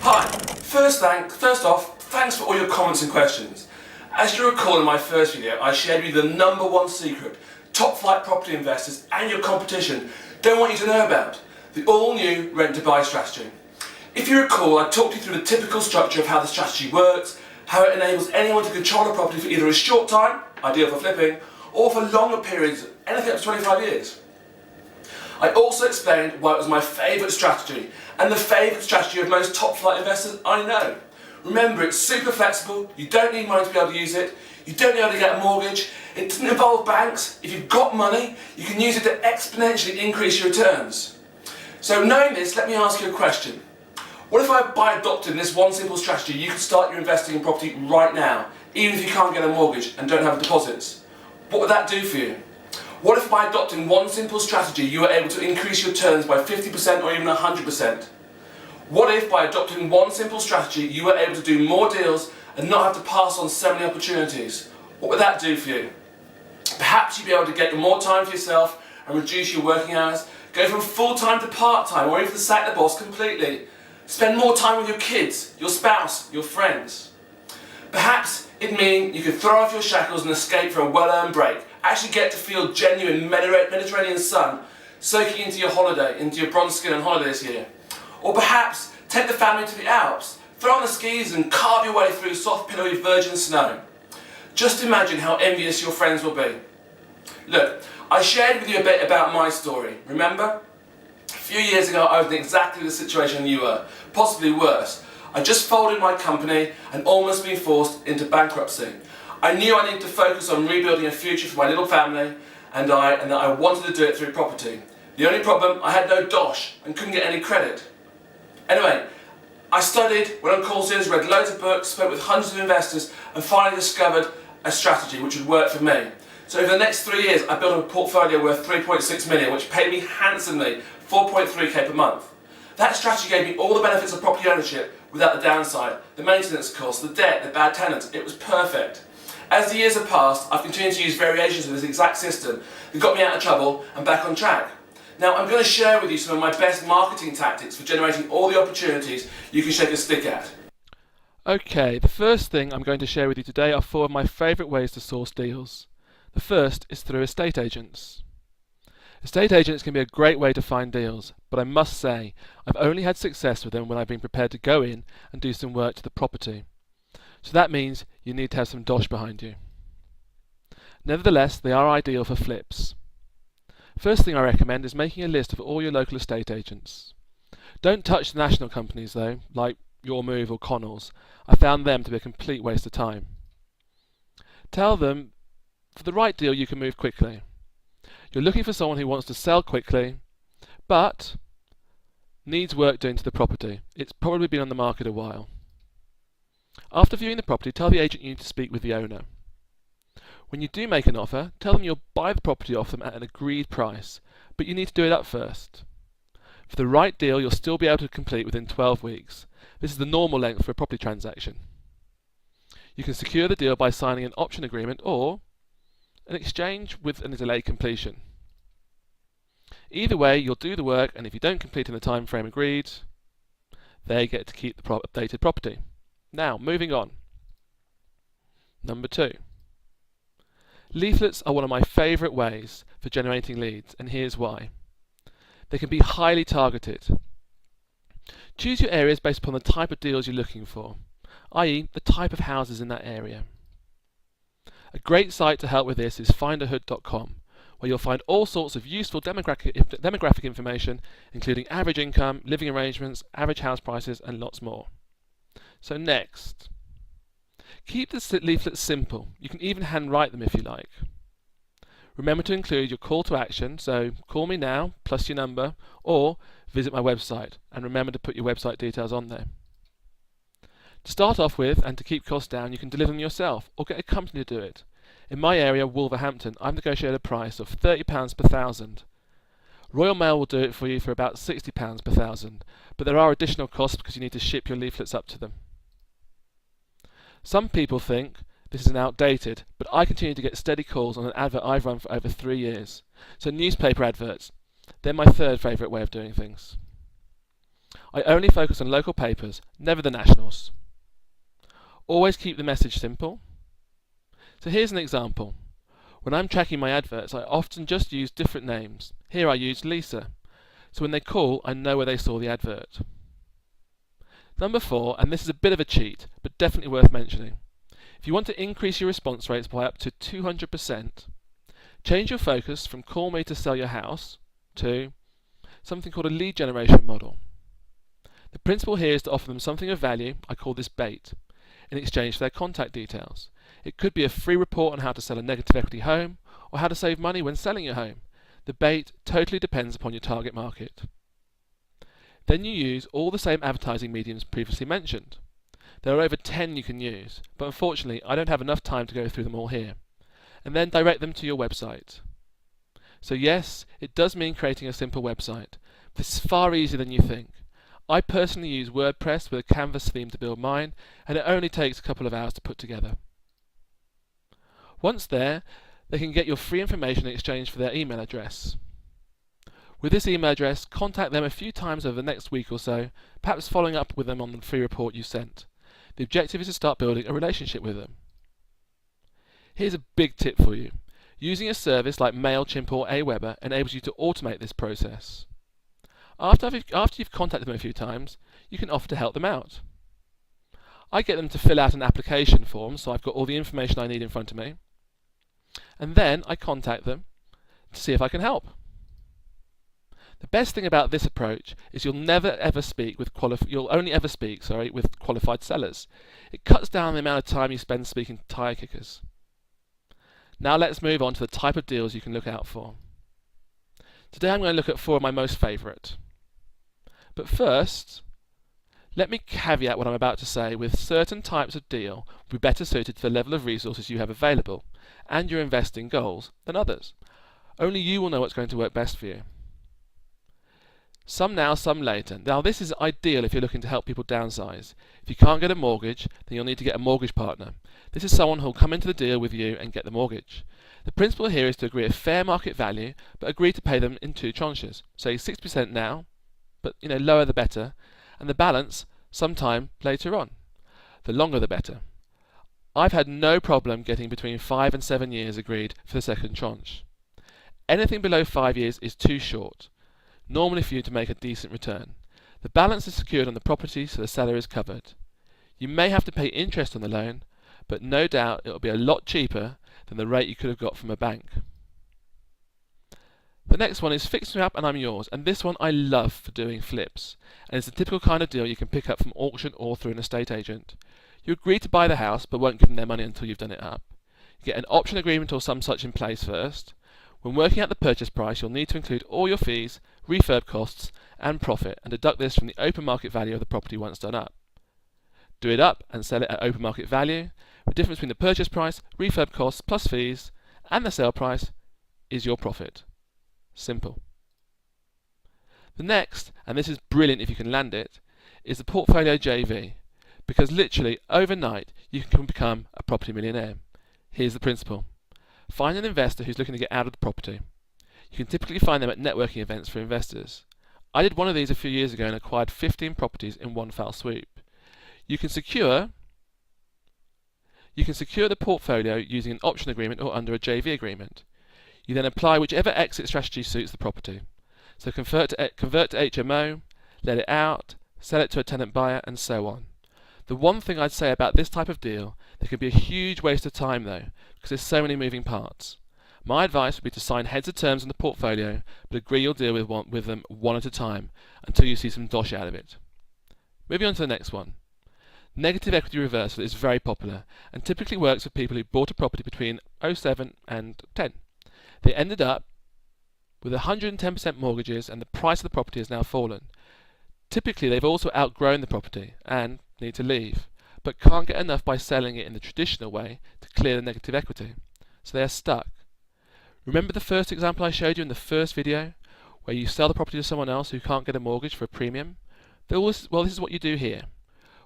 Hi, first off, thanks for all your comments and questions. As you recall in my first video, I shared with you the #1 secret top flight property investors and your competition don't want you to know about, the all-new rent to buy strategy. If you recall, I talked you through the typical structure of how the strategy works, how it enables anyone to control a property for either a short time, ideal for flipping, or for longer periods, anything up to 25 years. I also explained why it was my favourite strategy, and the favourite strategy of most top flight investors I know. Remember, it's super flexible, you don't need money to be able to use it, you don't need to get a mortgage, it doesn't involve banks. If you've got money, you can use it to exponentially increase your returns. So knowing this, let me ask you a question. What if by adopting this one simple strategy, you could start your investing in property right now, even if you can't get a mortgage and don't have deposits? What would that do for you? What if by adopting one simple strategy, you were able to increase your returns by 50% or even 100%? What if by adopting one simple strategy, you were able to do more deals and not have to pass on so many opportunities? What would that do for you? Perhaps you'd be able to get more time for yourself and reduce your working hours, go from full-time to part-time, or even to sack the boss completely. Spend more time with your kids, your spouse, your friends. Perhaps it'd mean you could throw off your shackles and escape for a well-earned break, actually get to feel genuine Mediterranean sun soaking into your holiday, into your bronze skin on holiday this year. Or perhaps take the family to the Alps, throw on the skis and carve your way through soft pillowy virgin snow. Just imagine how envious your friends will be. Look, I shared with you a bit about my story, remember? A few years ago I was in exactly the situation you were, possibly worse. I just folded my company and almost been forced into bankruptcy. I knew I needed to focus on rebuilding a future for my little family and that I wanted to do it through property. The only problem, I had no dosh and couldn't get any credit. Anyway, I studied, went on courses, read loads of books, spoke with hundreds of investors and finally discovered a strategy which would work for me. So over the next 3 years I built a portfolio worth 3.6 million, which paid me handsomely 4.3k per month. That strategy gave me all the benefits of property ownership without the downside, the maintenance costs, the debt, the bad tenants. It was perfect. As the years have passed, I've continued to use variations of this exact system that got me out of trouble and back on track. Now I'm going to share with you some of my best marketing tactics for generating all the opportunities you can shake a stick at. Okay, the first thing I'm going to share with you today are 4 of my favourite ways to source deals. The first is through estate agents. Estate agents can be a great way to find deals, but I must say, I've only had success with them when I've been prepared to go in and do some work to the property. So that means you need to have some dosh behind you. Nevertheless, they are ideal for flips. First thing I recommend is making a list of all your local estate agents. Don't touch the national companies though, like Your Move or Connells. I found them to be a complete waste of time. Tell them, for the right deal you can move quickly. You're looking for someone who wants to sell quickly, but needs work doing to the property. It's probably been on the market a while. After viewing the property, tell the agent you need to speak with the owner. When you do make an offer, tell them you'll buy the property off them at an agreed price, but you need to do it up first. For the right deal, you'll still be able to complete within 12 weeks. This is the normal length for a property transaction. You can secure the deal by signing an option agreement or an exchange with a delayed completion. Either way, you'll do the work, and if you don't complete in the time frame agreed, they get to keep the updated property. Now, moving on. Number 2. Leaflets are one of my favourite ways for generating leads, and here's why. They can be highly targeted. Choose your areas based upon the type of deals you're looking for, i.e. the type of houses in that area. A great site to help with this is findahood.com, where you'll find all sorts of useful demographic information, including average income, living arrangements, average house prices, and lots more. So next, keep the leaflets simple. You can even handwrite them if you like. Remember to include your call to action, so call me now, plus your number, or visit my website, and remember to put your website details on there. To start off with, and to keep costs down, you can deliver them yourself, or get a company to do it. In my area, Wolverhampton, I've negotiated a price of £30 per thousand. Royal Mail will do it for you for about £60 per thousand, but there are additional costs because you need to ship your leaflets up to them. Some people think this is an outdated, but I continue to get steady calls on an advert I've run for over 3 years. So newspaper adverts. Then my third favourite way of doing things. I only focus on local papers, never the nationals. Always keep the message simple. So here's an example. When I'm tracking my adverts, I often just use different names. Here I use Lisa. So when they call, I know where they saw the advert. Number 4, and this is a bit of a cheat, but definitely worth mentioning. If you want to increase your response rates by up to 200%, change your focus from call me to sell your house to something called a lead generation model. The principle here is to offer them something of value, I call this bait, in exchange for their contact details. It could be a free report on how to sell a negative equity home, or how to save money when selling your home. The bait totally depends upon your target market. Then you use all the same advertising mediums previously mentioned. There are over 10 you can use, but unfortunately I don't have enough time to go through them all here. And then direct them to your website. So yes, it does mean creating a simple website. This is far easier than you think. I personally use WordPress with a canvas theme to build mine, and it only takes a couple of hours to put together. Once there, they can get your free information in exchange for their email address. With this email address, contact them a few times over the next week or so, perhaps following up with them on the free report you sent. The objective is to start building a relationship with them. Here's a big tip for you. Using a service like MailChimp or Aweber enables you to automate this process. After you've contacted them a few times, you can offer to help them out. I get them to fill out an application form, so I've got all the information I need in front of me. And then I contact them to see if I can help. The best thing about this approach is you'll only ever speak with qualified sellers. It cuts down the amount of time you spend speaking to tire kickers. Now let's move on to the type of deals you can look out for. Today I'm going to look at 4 of my most favourite. But first, let me caveat what I'm about to say with certain types of deal will be better suited to the level of resources you have available and your investing goals than others. Only you will know what's going to work best for you. Some now, some later. Now this is ideal if you're looking to help people downsize. If you can't get a mortgage, then you'll need to get a mortgage partner. This is someone who will come into the deal with you and get the mortgage. The principle here is to agree a fair market value, but agree to pay them in 2 tranches. Say 60% now, but lower the better, and the balance sometime later on. The longer the better. I've had no problem getting between 5 and 7 years agreed for the second tranche. Anything below 5 years is too short, normally for you to make a decent return. The balance is secured on the property, so the seller is covered. You may have to pay interest on the loan, but no doubt it will be a lot cheaper than the rate you could have got from a bank. The next one is fix me up and I'm yours, and this one I love for doing flips, and it's the typical kind of deal you can pick up from auction or through an estate agent. You agree to buy the house but won't give them their money until you've done it up. You get an option agreement or some such in place first. When working out the purchase price, you'll need to include all your fees, refurb costs and profit, and deduct this from the open market value of the property once done up. Do it up and sell it at open market value. The difference between the purchase price, refurb costs plus fees and the sale price is your profit. Simple. The next, and this is brilliant if you can land it, is the portfolio JV, because literally overnight you can become a property millionaire. Here's the principle. Find an investor who's looking to get out of the property. You can typically find them at networking events for investors. I did one of these a few years ago and acquired 15 properties in one foul swoop. You can secure the portfolio using an option agreement or under a JV agreement. You then apply whichever exit strategy suits the property. So convert to HMO, let it out, sell it to a tenant buyer, and so on. The one thing I'd say about this type of deal, there can be a huge waste of time though, because there's so many moving parts. My advice would be to sign heads of terms on the portfolio, but agree you'll deal with them one at a time until you see some dosh out of it. Moving on to the next one. Negative equity reversal is very popular and typically works with people who bought a property between 07 and 10. They ended up with 110% mortgages and the price of the property has now fallen. Typically they've also outgrown the property and need to leave, but can't get enough by selling it in the traditional way to clear the negative equity. So they are stuck. Remember the first example I showed you in the first video, where you sell the property to someone else who can't get a mortgage for a premium? Well, this is what you do here.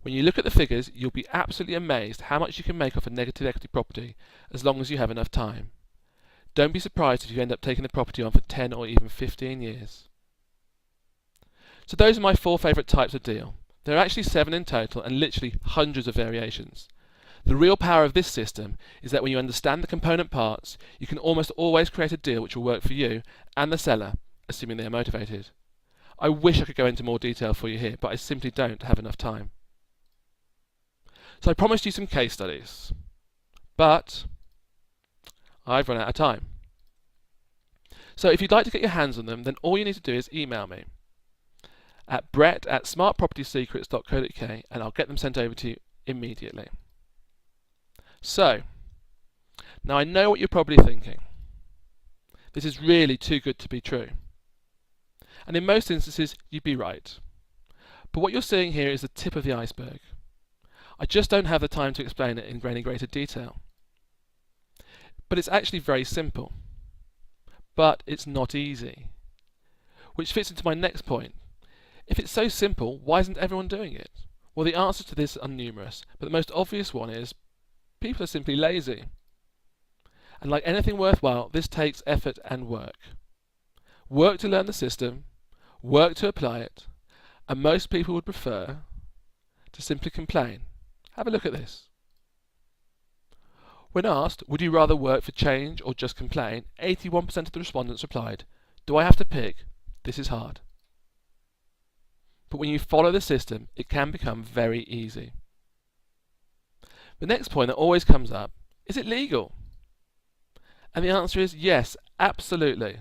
When you look at the figures, you'll be absolutely amazed how much you can make off a negative equity property as long as you have enough time. Don't be surprised if you end up taking the property on for 10 or even 15 years. So those are my 4 favourite types of deal. There are actually 7 in total and literally hundreds of variations. The real power of this system is that when you understand the component parts, you can almost always create a deal which will work for you and the seller, assuming they are motivated. I wish I could go into more detail for you here, but I simply don't have enough time. So I promised you some case studies, but I've run out of time. So if you'd like to get your hands on them, then all you need to do is email me at brett@smartpropertysecrets.co.uk and I'll get them sent over to you immediately. So, now I know what you're probably thinking. This is really too good to be true. And in most instances, you'd be right. But what you're seeing here is the tip of the iceberg. I just don't have the time to explain it in any greater detail. But it's actually very simple. But it's not easy. Which fits into my next point. If it's so simple, why isn't everyone doing it? Well, the answers to this are numerous, but the most obvious one is people are simply lazy. And like anything worthwhile, this takes effort and work. Work to learn the system, work to apply it, and most people would prefer to simply complain. Have a look at this. When asked, would you rather work for change or just complain, 81% of the respondents replied, do I have to pick? This is hard. But when you follow the system, it can become very easy. The next point that always comes up, is it legal? And the answer is yes, absolutely.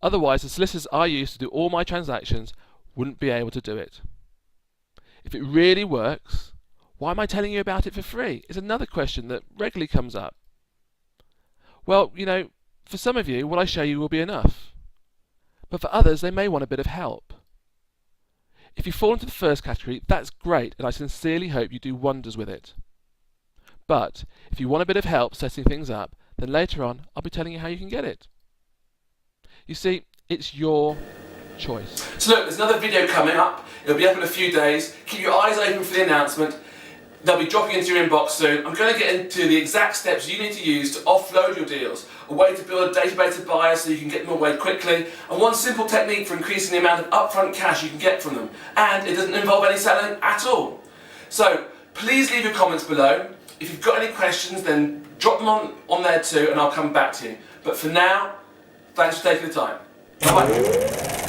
Otherwise, the solicitors I use to do all my transactions wouldn't be able to do it. If it really works, why am I telling you about it for free? Is another question that regularly comes up. Well, for some of you, what I show you will be enough. But for others, they may want a bit of help. If you fall into the first category, that's great, and I sincerely hope you do wonders with it. But if you want a bit of help setting things up, then later on I'll be telling you how you can get it. You see, it's your choice. So look, there's another video coming up. It'll be up in a few days. Keep your eyes open for the announcement. They'll be dropping into your inbox soon. I'm going to get into the exact steps you need to use to offload your deals, a way to build a database of buyers so you can get them away quickly, and one simple technique for increasing the amount of upfront cash you can get from them. And it doesn't involve any selling at all. So please leave your comments below. If you've got any questions, then drop them on there too, and I'll come back to you. But for now, thanks for taking the time. Bye-bye.